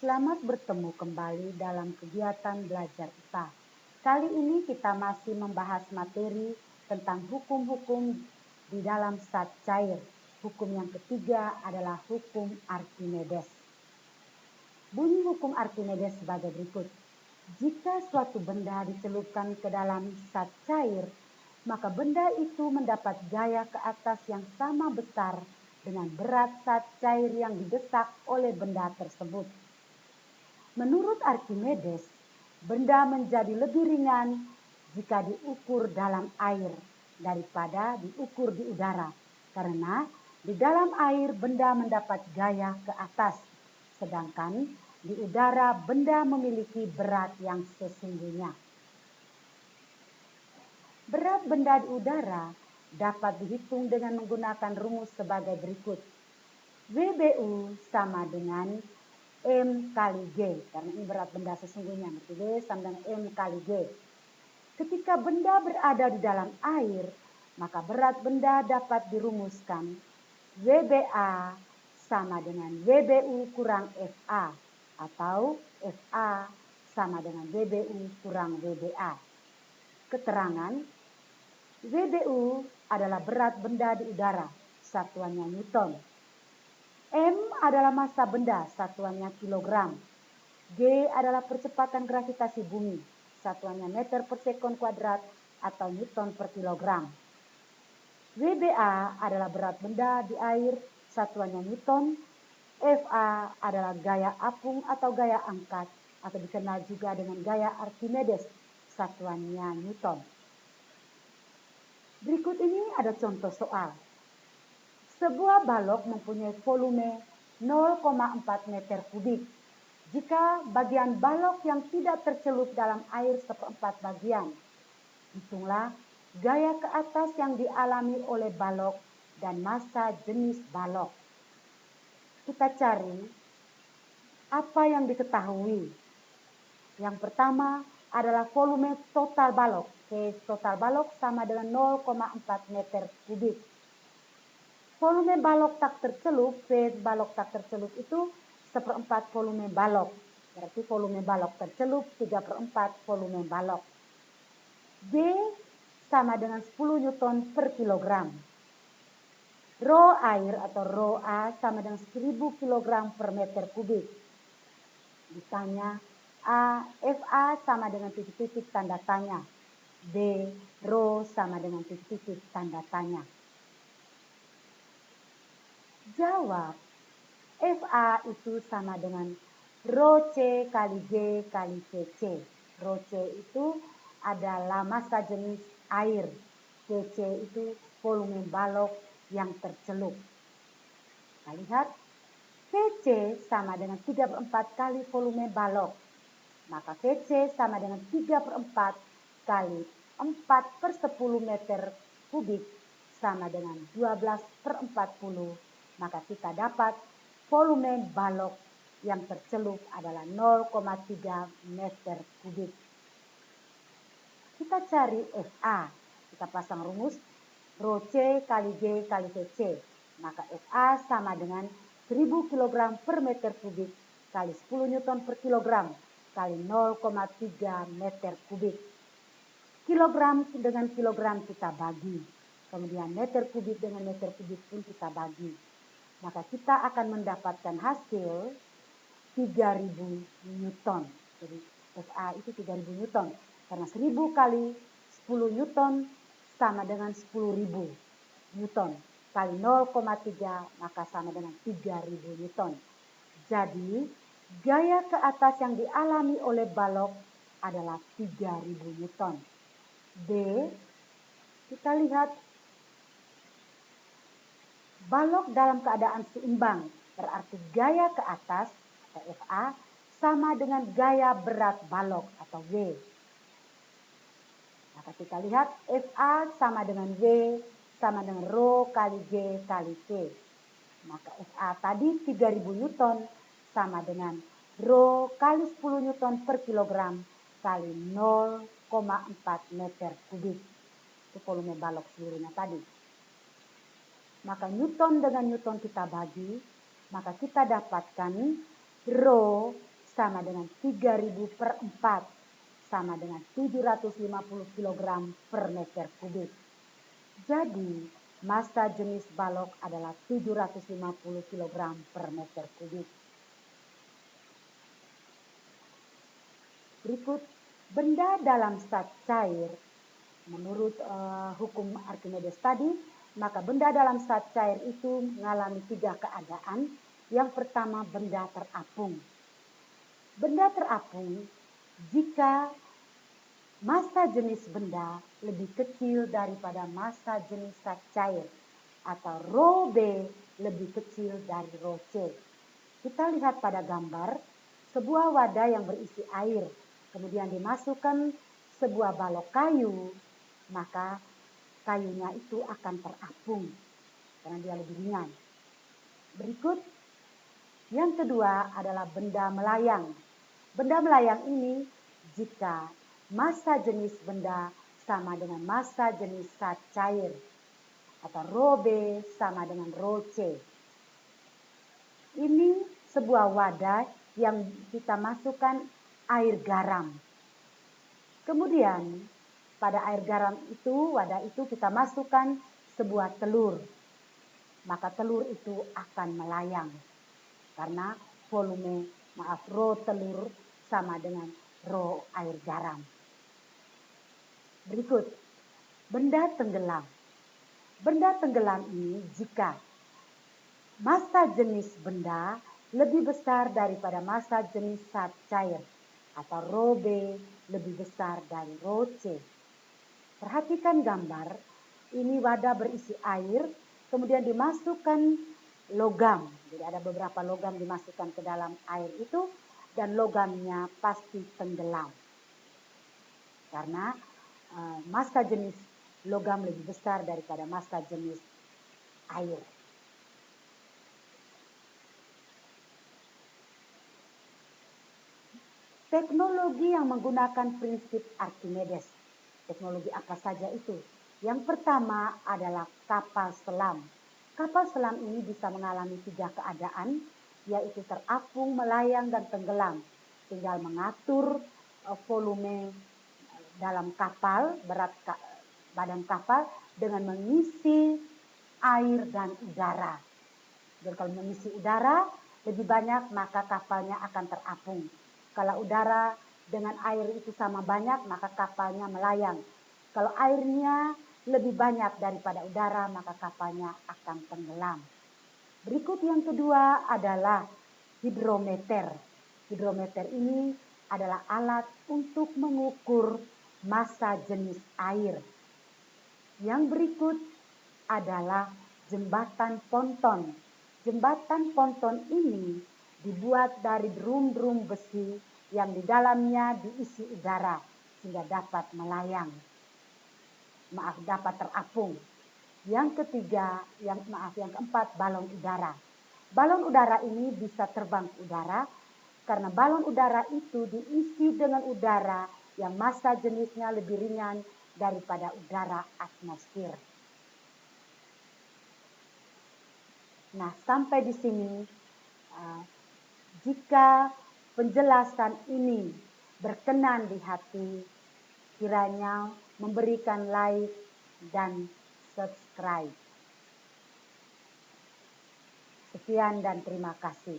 Selamat bertemu kembali dalam kegiatan belajar IPA. Kali ini kita masih membahas materi tentang hukum-hukum di dalam zat cair. Hukum yang ketiga adalah hukum Archimedes. Bunyi hukum Archimedes sebagai berikut. Jika suatu benda dicelupkan ke dalam zat cair, maka benda itu mendapat gaya ke atas yang sama besar dengan berat zat cair yang didesak oleh benda tersebut. Menurut Archimedes, benda menjadi lebih ringan jika diukur dalam air daripada diukur di udara, karena di dalam air benda mendapat gaya ke atas, sedangkan di udara benda memiliki berat yang sesungguhnya. Berat benda di udara dapat dihitung dengan menggunakan rumus sebagai berikut. WBU sama dengan M kali G, karena ini berat benda sesungguhnya, berarti W sama dengan M kali G. Ketika benda berada di dalam air, maka berat benda dapat dirumuskan WBA sama dengan WBU kurang FA, atau FA sama dengan WBU kurang WBA. Keterangan, WBU adalah berat benda di udara, satuannya Newton. M adalah massa benda, satuannya kilogram. G adalah percepatan gravitasi bumi, satuannya meter per sekon kuadrat atau Newton per kilogram. WBA adalah berat benda di air, satuannya Newton. FA adalah gaya apung atau gaya angkat, atau dikenal juga dengan gaya Archimedes, satuannya Newton. Berikut ini ada contoh soal. Sebuah balok mempunyai volume 0,4 meter kubik. Jika bagian balok yang tidak tercelup dalam air seperempat bagian, hitunglah gaya ke atas yang dialami oleh balok dan massa jenis balok. Kita cari apa yang diketahui. Yang pertama adalah volume total balok. Total balok sama dengan 0,4 meter kubik. Volume balok tak tercelup, balok tak tercelup itu seperempat volume balok. Berarti volume balok tercelup 3/4 volume balok. G sama dengan 10 Newton per kilogram. Rho air atau Rho A sama dengan 1000 kilogram per meter kubik. Ditanya A, FA sama dengan titik-titik tanda tanya. B, Rho sama dengan titik-titik tanda tanya. Jawab, FA itu sama dengan Rho C kali G kali CC. Rho C itu adalah massa jenis air. CC itu volume balok yang tercelup. Kita lihat, VC sama dengan 3/4 kali volume balok. Maka VC sama dengan 3/4 kali 4/10 meter kubik sama dengan 12/40. Maka kita dapat volume balok yang tercelup adalah 0,3 meter kubik. Kita cari FA. Kita pasang rumus Rho C kali G kali VC. Maka FA sama dengan 1000 kg per meter kubik kali 10 Newton per kilogram kali 0,3 meter kubik. Kilogram dengan kilogram kita bagi. Kemudian meter kubik dengan meter kubik pun kita bagi. Maka kita akan mendapatkan hasil 3000 Newton. Jadi FA itu 3000 Newton. Karena 1000 kali 10 Newton sama dengan 10.000 Newton. Kali 0,3 maka sama dengan 3000 Newton. Jadi gaya ke atas yang dialami oleh balok adalah 3000 Newton. B, kita lihat balok dalam keadaan seimbang, berarti gaya ke atas atau FA sama dengan gaya berat balok atau W. Maka kita lihat FA sama dengan W sama dengan Rho kali G kali C. Maka FA tadi 3000 Newton sama dengan Rho kali 10 Newton per kilogram kali 0,4 meter kubik. Itu volume balok seluruhnya tadi. Maka Newton dengan Newton kita bagi, maka kita dapatkan Rho sama dengan 3000 per 4 sama dengan 750 kg per meter kubik. Jadi massa jenis balok adalah 750 kg per meter kubik. Berikut benda dalam zat cair. Menurut hukum Archimedes tadi, maka benda dalam zat cair itu mengalami 3 keadaan. Yang pertama, benda terapung. Benda terapung jika massa jenis benda lebih kecil daripada massa jenis zat cair atau rho B lebih kecil dari rho C. Kita lihat pada gambar sebuah wadah yang berisi air, kemudian dimasukkan sebuah balok kayu, maka kayunya itu akan terapung karena dia lebih ringan. Berikut yang kedua adalah benda melayang. Benda melayang ini jika massa jenis benda sama dengan massa jenis zat cair atau rho B sama dengan rho C. Ini sebuah wadah yang kita masukkan air garam. Kemudian pada air garam itu, wadah itu kita masukkan sebuah telur. Maka telur itu akan melayang karena volume, rho telur sama dengan rho air garam. Berikut, benda tenggelam. Benda tenggelam ini jika massa jenis benda lebih besar daripada massa jenis zat cair atau rho B lebih besar dari rho C. Perhatikan gambar, ini wadah berisi air, kemudian dimasukkan logam. Jadi ada beberapa logam dimasukkan ke dalam air itu dan logamnya pasti tenggelam. Karena massa jenis logam lebih besar daripada massa jenis air. Teknologi yang menggunakan prinsip Archimedes. Teknologi apa saja itu? Yang pertama adalah kapal selam. Kapal selam ini bisa mengalami 3 keadaan, yaitu terapung, melayang, dan tenggelam. Tinggal mengatur volume dalam kapal, berat badan kapal dengan mengisi air dan udara. Jadi kalau mengisi udara lebih banyak maka kapalnya akan terapung. Kalau udara dengan air itu sama banyak maka kapalnya melayang. Kalau airnya lebih banyak daripada udara maka kapalnya akan tenggelam. Berikut yang kedua adalah hidrometer. Hidrometer ini adalah alat untuk mengukur massa jenis air. Yang berikut adalah jembatan ponton. Jembatan ponton ini dibuat dari drum-drum besi yang di dalamnya diisi udara sehingga dapat melayang. Dapat terapung. Yang ketiga, yang keempat, balon udara. Balon udara ini bisa terbang ke udara karena balon udara itu diisi dengan udara yang massa jenisnya lebih ringan daripada udara atmosfer. Nah, sampai di sini jika penjelasan ini berkenan di hati, kiranya memberikan like dan subscribe. Sekian dan terima kasih.